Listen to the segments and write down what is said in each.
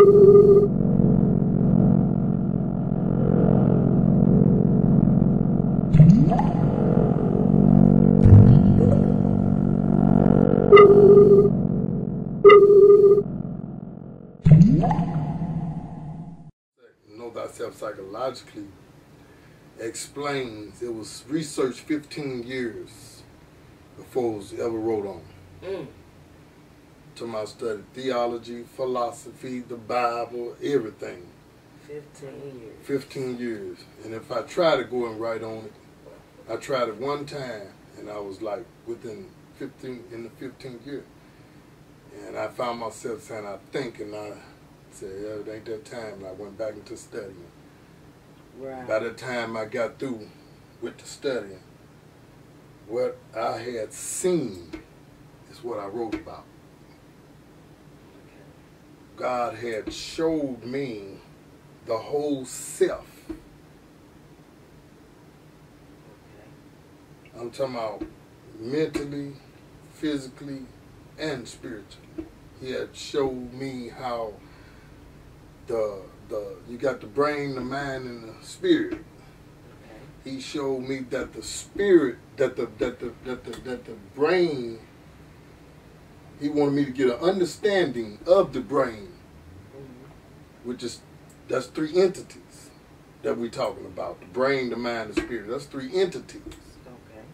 Know Thyself psychologically explains, it was researched 15 years before it was ever wrote on. To my study, theology, philosophy, the Bible, everything. 15 years. 15 years. And if I try to go and write on it, I tried it one time and I was like in the 15th year. And I found myself saying, I think, and I said, yeah, it ain't that time. And I went back into studying. Right. By the time I got through with the studying, what I had seen is what I wrote about. God had showed me the whole self. I'm talking about mentally, physically, and spiritually. He had showed me how you got the brain, the mind, and the spirit. He showed me that the spirit, that the brain. He wanted me to get an understanding of the brain, which is, that's three entities that we're talking about. The brain, the mind, the spirit. That's three entities. Okay.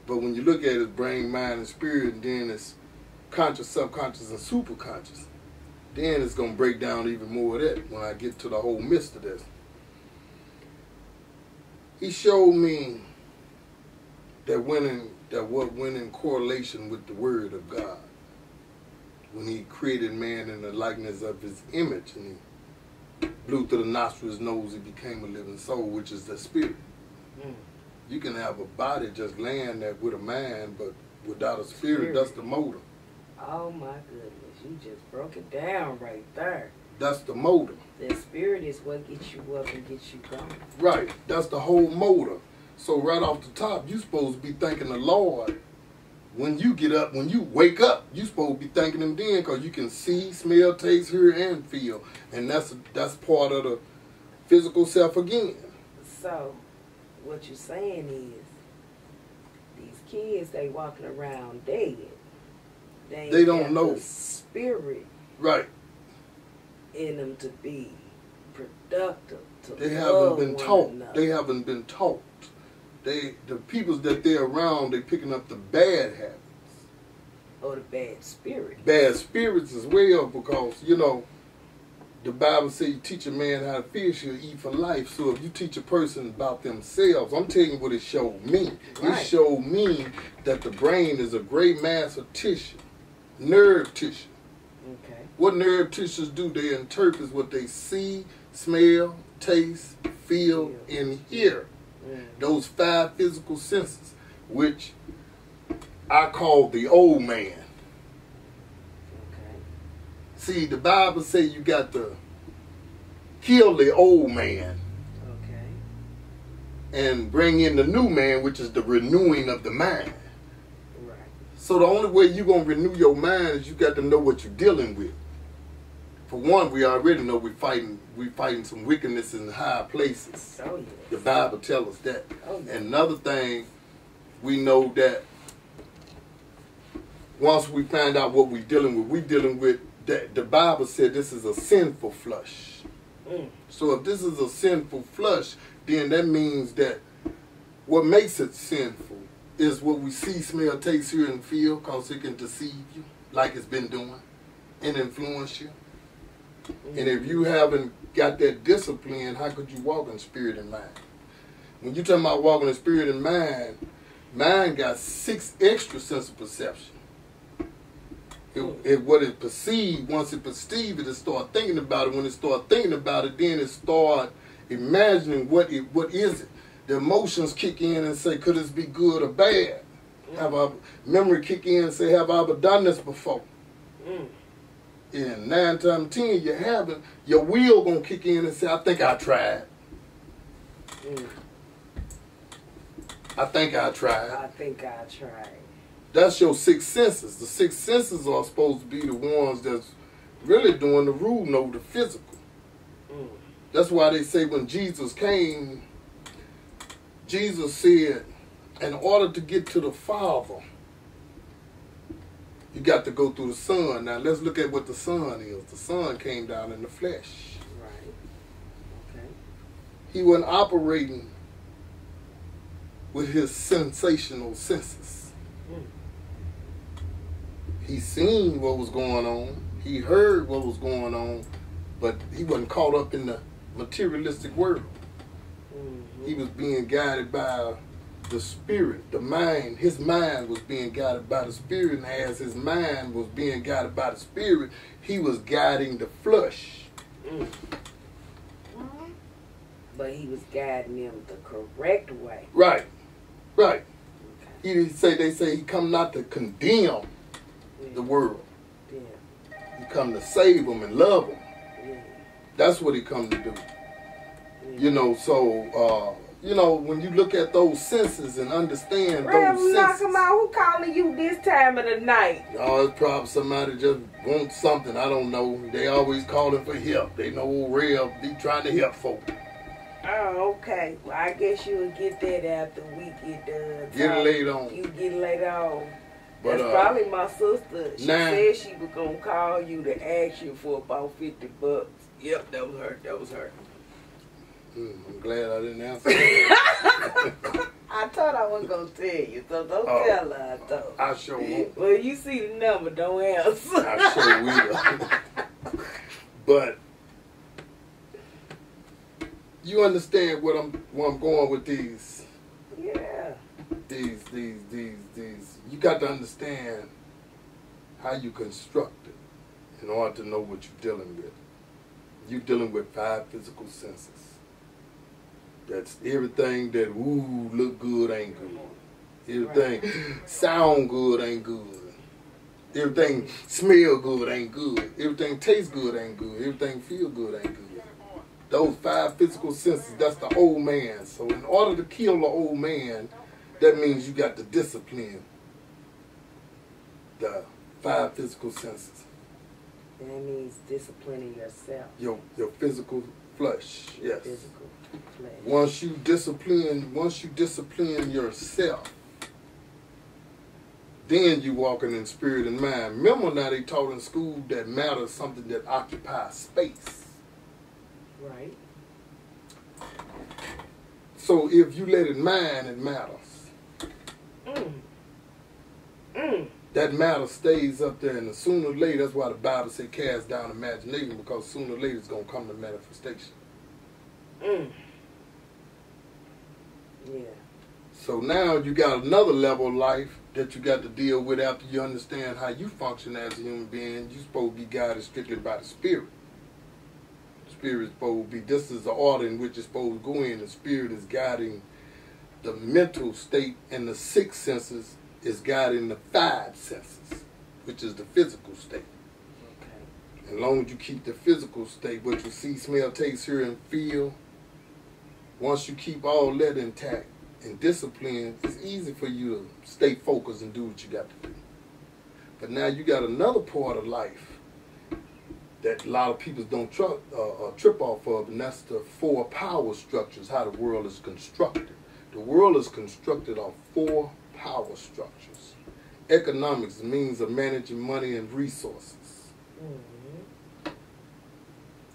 But when you look at it, brain, mind, and spirit, and then it's conscious, subconscious, and superconscious, then it's going to break down even more of that when I get to the whole midst of this. He showed me that what went in correlation with the Word of God. When he created man in the likeness of his image, and he blew through the nostrils, his nose, he became a living soul, which is the spirit. You can have a body just laying there with a mind, but without a spirit, that's the motor. Oh my goodness, you just broke it down right there. That's the motor. The spirit is what gets you up and gets you going. Right, that's the whole motor. So right off the top, you're supposed to be thanking the Lord. When you get up, when you wake up, you're supposed to be thanking him then, because you can see, smell, taste, hear, and feel. And that's part of the physical self again. So, what you're saying is, these kids, they walking around dead. They don't know the spirit right in them to be productive, to they love haven't been one taught. another. They haven't been taught. The peoples that they're around, they picking up the bad habits. Or the bad spirit. Bad spirits as well, because, you know, the Bible says you teach a man how to fish, he'll eat for life. So if you teach a person about themselves, I'm telling you what it showed me. Right. It showed me that the brain is a great mass of tissue, nerve tissue. Okay. What nerve tissues do? They interpret what they see, smell, taste, feel, and hear. Those 5 physical senses, which I call the old man. Okay. See, the Bible says you got to kill the old man. Okay. And bring in the new man, which is the renewing of the mind. Right. So the only way you're going to renew your mind is you got to know what you're dealing with. For one, we already know we're fighting some wickedness in high places. Oh, yes. The Bible tells us that. Oh, yes. And another thing, we know that once we find out what we're dealing with that the Bible said this is a sinful flesh. So if this is a sinful flesh, then that means that what makes it sinful is what we see, smell, taste, hear, and feel, because it can deceive you, like it's been doing, and influence you. And if you haven't got that discipline, how could you walk in spirit and mind? When you're talking about walking in spirit and mind got 6 extra sense of perception. What it perceived, once it perceived it, it start thinking about it. When it start thinking about it, then it start imagining what is it. The emotions kick in and say, could this be good or bad? Have our memory kick in and say, have I ever done this before? And 9 times out of 10, you haven't. Your will gonna kick in and say, I think I tried. I think I tried. I think I tried. That's your 6 senses. The 6 senses are supposed to be the ones that's really doing the rule over the physical. That's why they say when Jesus came, Jesus said, in order to get to the Father, you got to go through the Son. Now let's look at what the Son is. The Son came down in the flesh. Right. Okay. He wasn't operating with his sensational senses. He seen what was going on. He heard what was going on, but he wasn't caught up in the materialistic world. He was being guided by the Spirit, the mind. His mind was being guided by the Spirit, and as his mind was being guided by the Spirit, he was guiding the flesh. But he was guiding them the correct way. Right, right. Okay. They say he come not to condemn the world. Yeah. He come to save them and love them. Yeah. That's what he come to do. Yeah. You know, so you know, when you look at those senses and understand those senses. Come on, who calling you this time of the night? Oh, it's probably somebody just wants something. I don't know. They always calling for help. They know old Rev be trying to help folk. Oh, okay. Well, I guess you would get that after we get done. Get it later on. You get it later on. But, that's probably my sister. She said she was going to call you to ask you for about $50. Yep, that was her. That was her. I'm glad I didn't answer that. I thought I wasn't going to tell you, so don't tell her. I thought. I sure won't. Well, you see the number, don't answer. I sure will. But you understand where I'm going with these. Yeah. These. You got to understand how you construct it in order to know what you're dealing with. You're dealing with 5 physical senses. That's everything that look good ain't good. Everything sound good ain't good. Everything smell good ain't good. Everything taste good ain't good. Everything feel good ain't good. Those 5 physical senses, that's the old man. So in order to kill the old man, that means you got to discipline the 5 physical senses. That means disciplining yourself. Your physical flesh, yes. Physical flesh. Once you discipline yourself, then you walking in spirit and mind. Remember now they taught in school that matter is something that occupies space. Right. So if you let it mind, it matters. That matter stays up there, and sooner or later, that's why the Bible says cast down imagination, because sooner or later it's going to come to manifestation. Yeah. So now you got another level of life that you got to deal with after you understand how you function as a human being. You're supposed to be guided strictly by the Spirit. The Spirit is supposed to be, this is the order in which it's supposed to go in. The Spirit is guiding the mental state, and the 6 senses is guiding the 5 senses, which is the physical state. Okay. As long as you keep the physical state, what you see, smell, taste, hear, and feel, once you keep all that intact and disciplined, it's easy for you to stay focused and do what you got to do. But now you got another part of life that a lot of people don't trip off of, and that's the 4 power structures, how the world is constructed. The world is constructed on 4 power structures. Economics, the means of managing money and resources.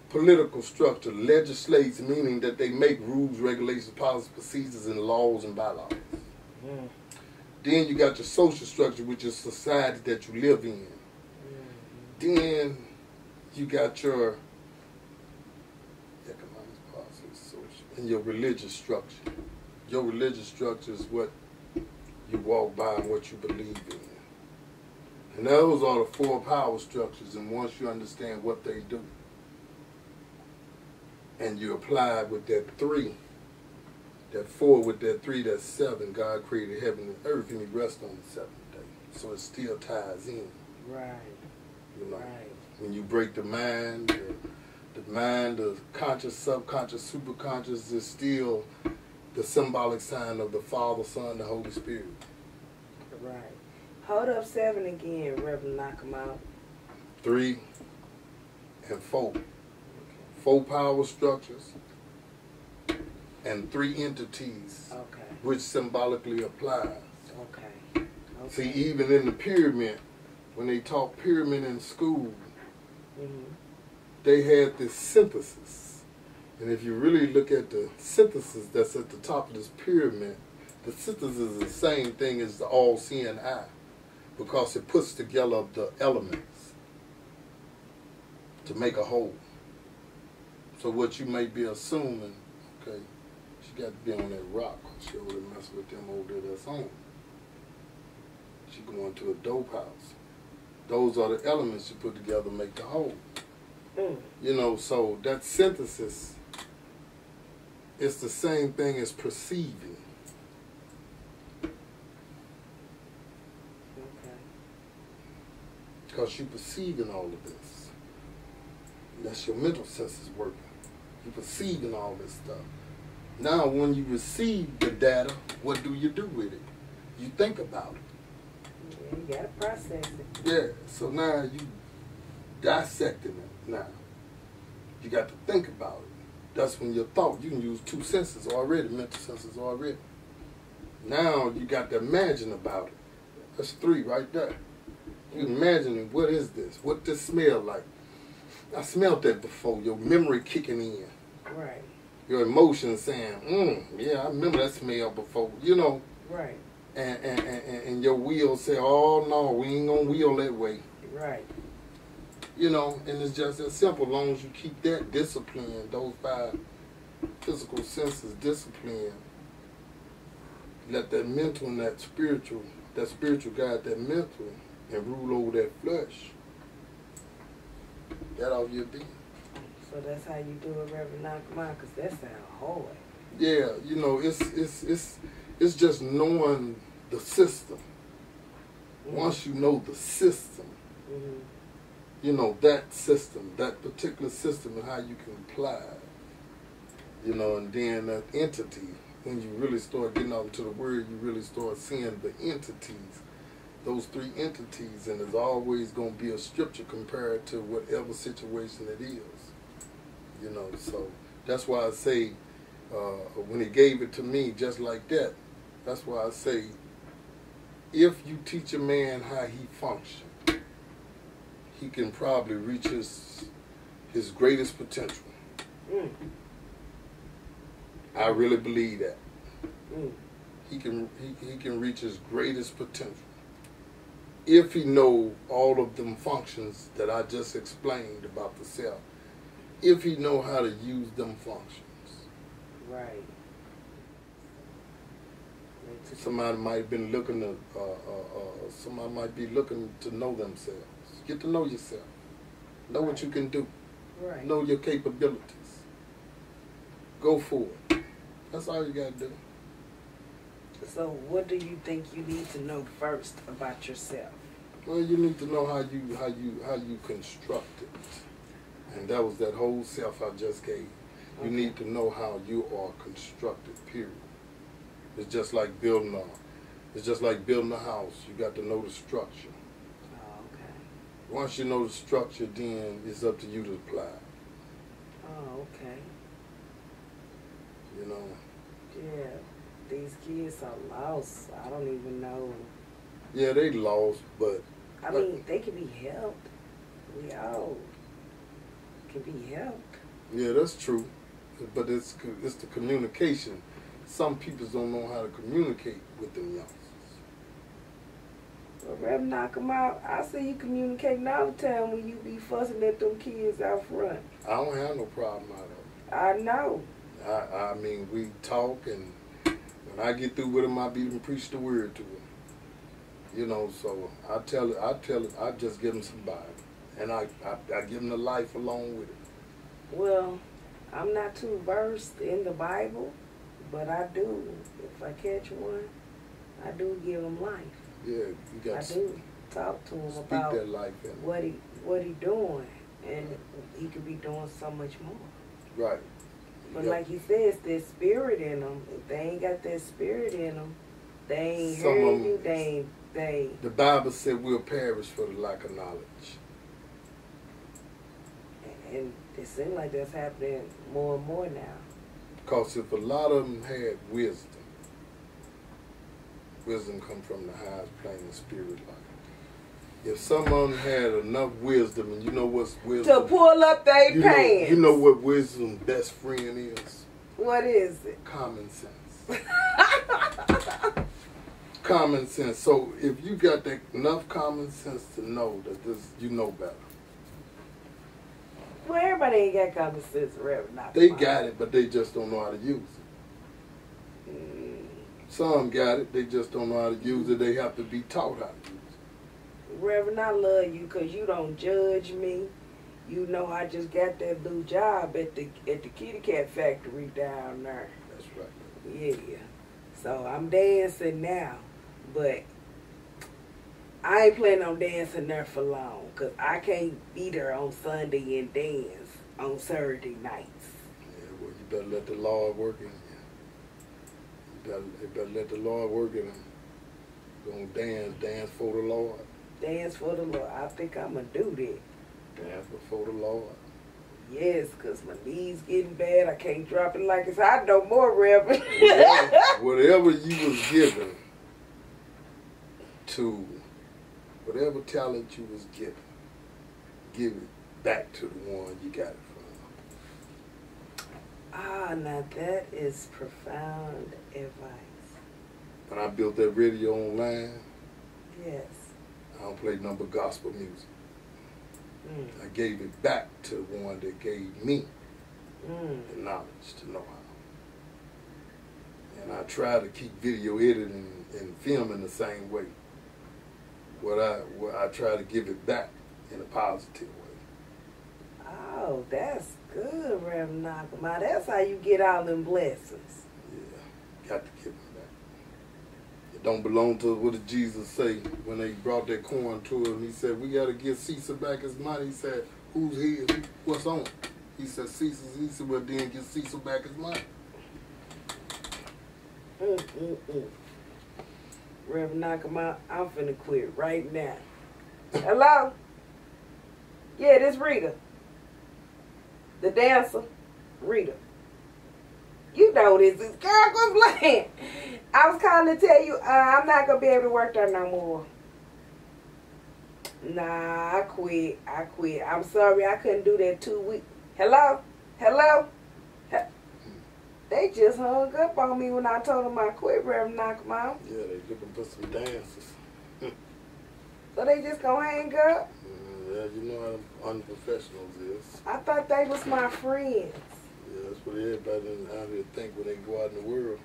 Political structure, legislates, meaning that they make rules, regulations, policies, procedures, and laws and bylaws. Then you got your social structure, which is society that you live in. Then you got your economic policies, social, and your religious structure. Your religious structure is what you walk by and what you believe in. And those are the 4 power structures, and once you understand what they do, and you apply it with that 3, that 4 with that 3, that's 7, God created heaven and earth, and he rested on the 7th day. So it still ties in. Right. You know, when you break the mind, the conscious, subconscious, superconscious is still the symbolic sign of the Father, Son, the Holy Spirit. Right. Hold up 7 again, Reverend. Knock 'em out. 3, and 4. 4 power structures and 3 entities, which symbolically applies. See, even in the pyramid, when they taught pyramid in school, they had this synthesis. And if you really look at the synthesis that's at the top of this pyramid, the synthesis is the same thing as the all-seeing eye, because it puts together the elements to make a whole. So what you may be assuming, okay, she got to be on that rock. She over there messing with them over there that's on. She going to a dope house. Those are the elements you put together to make the whole. You know, so that synthesis is the same thing as perceiving. Because you're perceiving all of this. That's your mental senses working. You're perceiving all this stuff. Now, when you receive the data, what do you do with it? You think about it. Yeah, you gotta process it. Yeah, so now you dissecting it now. You got to think about it. That's when your thought, you can use 2 senses already, mental senses already. Now you got to imagine about it. That's 3 right there. You imagine, what is this? What this smell like? I smelled that before. Your memory kicking in. Right. Your emotions saying, yeah, I remember that smell before. You know. Right. And your wheel say, oh no, we ain't gonna wheel that way. Right. You know, and it's just as simple. As long as you keep that discipline, those 5 physical senses discipline, let that mental and that spiritual guide that mental and rule over that flesh. That all you be. So that's how you do it, Reverend Nakamai, because that sounds hard. Yeah, you know, it's just knowing the system. Once you know the system, you know that system, that particular system, and how you can apply it. You know, and then that entity, when you really start getting out into the word, you really start seeing the entities. Those 3 entities, and there's always going to be a scripture compared to whatever situation it is. You know, so that's why I say, when he gave it to me just like that, that's why I say, if you teach a man how he functions, he can probably reach his greatest potential. I really believe that. He can reach his greatest potential if he know all of them functions that I just explained about the self. If he know how to use them functions. Right. Somebody might have been looking to, somebody might be looking to know themselves. Get to know yourself. Know what you can do. Right. Know your capabilities. Go for it. That's all you got to do. So what do you think you need to know first about yourself? Well, you need to know how you construct it. And that was that whole self I just gave. You need to know how you are constructed, period. It's just like building a house. You got to know the structure. Oh, okay. Once you know the structure, then it's up to you to apply. Oh, okay. You know. Yeah. These kids are lost. I don't even know. Yeah, they lost, but I mean, they can be helped. We all can be helped. Yeah, that's true. But it's the communication. Some people don't know how to communicate with them youngsters. Well, Reverend Nakamai, I see you communicating all the time when you be fussing at them kids out front. I don't have no problem out of it. I know. I mean, we talk, and when I get through with them, I be even preach the word to them. You know, so I just give them some Bible. And I give them the life along with it. Well, I'm not too versed in the Bible, but I do. If I catch one, I do give them life. Yeah, you got I do talk to him speak about that life in what he doing, and he could be doing so much more. Right. But like he says, there's spirit in them. If they ain't got that spirit in them, they ain't hearing you. They. The Bible said we'll perish for the lack of knowledge. And it seems like that's happening more and more now. Because if a lot of them had wisdom, wisdom comes from the highest plane of spirit life. If some of them had enough wisdom, and you know what's wisdom? To pull up their pants. You know what wisdom's best friend is? What is it? Common sense. Common sense. So if you got that enough common sense to know that this, you know better. Well, everybody ain't got common sense, Reverend. They got it, but they just don't know how to use it. Some got it, they just don't know how to use it. They have to be taught how to use it. Reverend, I love you because you don't judge me. You know I just got that new job at the kitty cat factory down there. That's right. Yeah. So I'm dancing now, but I ain't planning on dancing there for long because I can't be there on Sunday and dance on Saturday nights. Yeah, well, you better let the Lord work in you. You better let the Lord work in them. Gonna dance for the Lord. Dance for the Lord. I think I'm going to do that. Dance before the Lord. Yes, because my knees getting bad. I can't drop it like it's hot no more, Reverend. Whatever you was given to, whatever talent you was given, give it back to the one you got it from. Ah, now that is profound advice. When I built that radio online, Yes. I don't play number gospel music. I gave it back to the one that gave me the knowledge to know how. And I try to keep video editing and filming the same way. Where I try to give it back in a positive way. Oh, that's good, Reverend Nakama. That's how you get all them blessings. Yeah, got to give it back. It don't belong to us. What did Jesus say when they brought that corn to him? He said, we got to give Caesar back his money. He said, who's his? What's on it? He said, Caesar's. He said, well, then give Caesar back his money. Reverend Nakama, I'm finna quit right now. Hello? Yeah, this Rita. The dancer. Rita. You know this is girl, quit playing. I was calling to tell you I'm not going to be able to work there no more. Nah, I quit. I'm sorry I couldn't do that 2 weeks. Hello? Hello? They just hung up on me when I told them I quit, Reverend Nakama. Yeah, they looking for some dances. So they just gonna hang up? Yeah, you know how unprofessionals is. I thought they was my friends. Yeah, that's what everybody out here think when they go out in the world.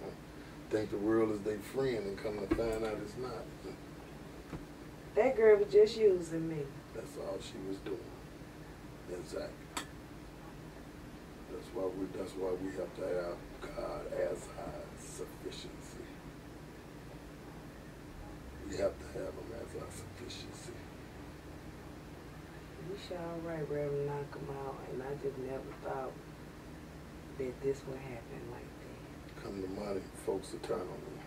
Think the world is their friend and come to find out it's not. That girl was just using me. That's all she was doing. Exactly. That's why we have to have God as our sufficiency. We have to have him as our sufficiency. You sure right, Reverend Nakama, and I just never thought that this would happen like that. Come to money, folks will turn on me.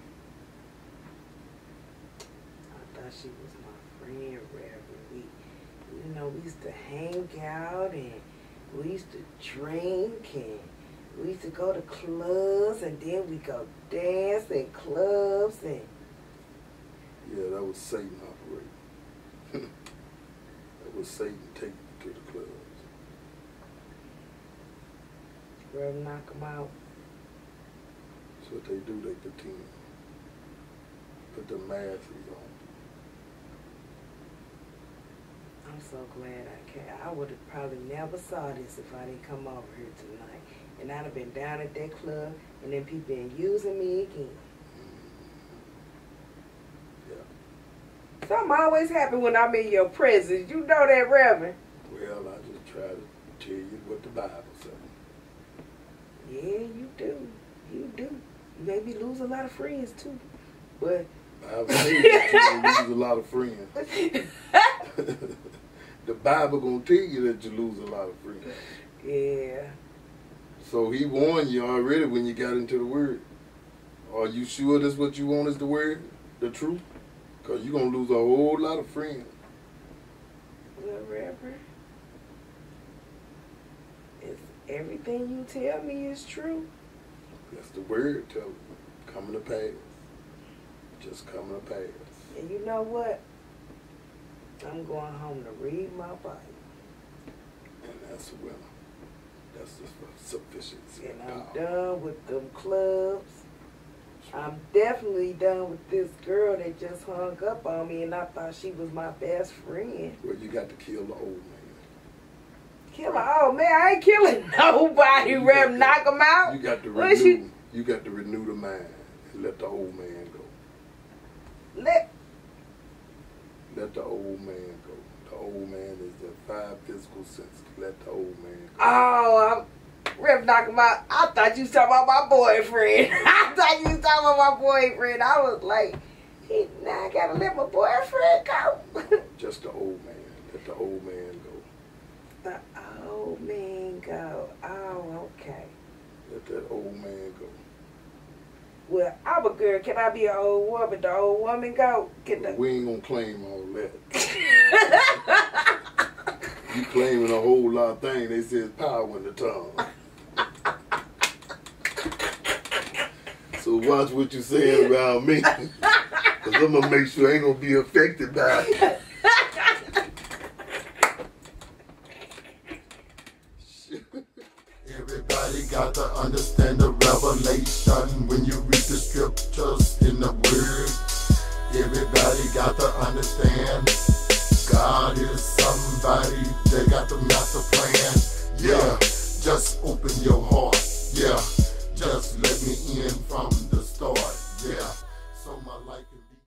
I thought she was my friend, Reverend. We used to hang out and we used to drink and we used to go to clubs and then we go dance in clubs and... Yeah, that was Satan operating. That was Satan taking you to the clubs. Reverend, knock them out. That's what they do, they pretend. Put the masks on. I'm so glad I came. I would have probably never saw this if I didn't come over here tonight. And I'd have been down at that club and then people been using me again. Yeah. Something always happens when I'm in your presence. You know that, Reverend? Well, I just try to tell you what the Bible says. Yeah, you do. You do. You made me lose a lot of friends, too. But... Bible says you lose a lot of friends. The Bible gonna tell you that you lose a lot of friends. Yeah. So he warned you already when you got into the word. Are you sure that's what you want is the word, the truth? Because you're gonna lose a whole lot of friends. Well, Reverend, Everything you tell me is true. That's the word tell you. Coming to pass. Just coming to pass. And you know what? I'm going home to read my Bible. And that's a winner. That's the sufficiency. And I'm done with them clubs. I'm definitely done with this girl that just hung up on me and I thought she was my best friend. Well, you got to kill the old man. Kill her old man? I ain't killing nobody. Rep, knock him out. You got to renew. You got to renew the mind and let the old man go. Let the old man go. The old man is the 5 physical senses. Let the old man go. Oh, Rep, knock him out. I thought you was talking about my boyfriend. I thought you was talking about my boyfriend. I was like, now I gotta let my boyfriend go. Just the old man. Let the old man go. The old man go. Oh, okay. Let that old man go. Well, I'm a girl. Can I be an old woman? The old woman go? We ain't gonna claim all that. You claiming a whole lot of things. They say it's power in the tongue. So watch what you saying around me. Because I'm going to make sure I ain't going to be affected by it. Everybody got to understand the revelation when you read the scriptures in the word. Everybody got to understand God is somebody that got the master plan. Yeah, just open your heart. Yeah.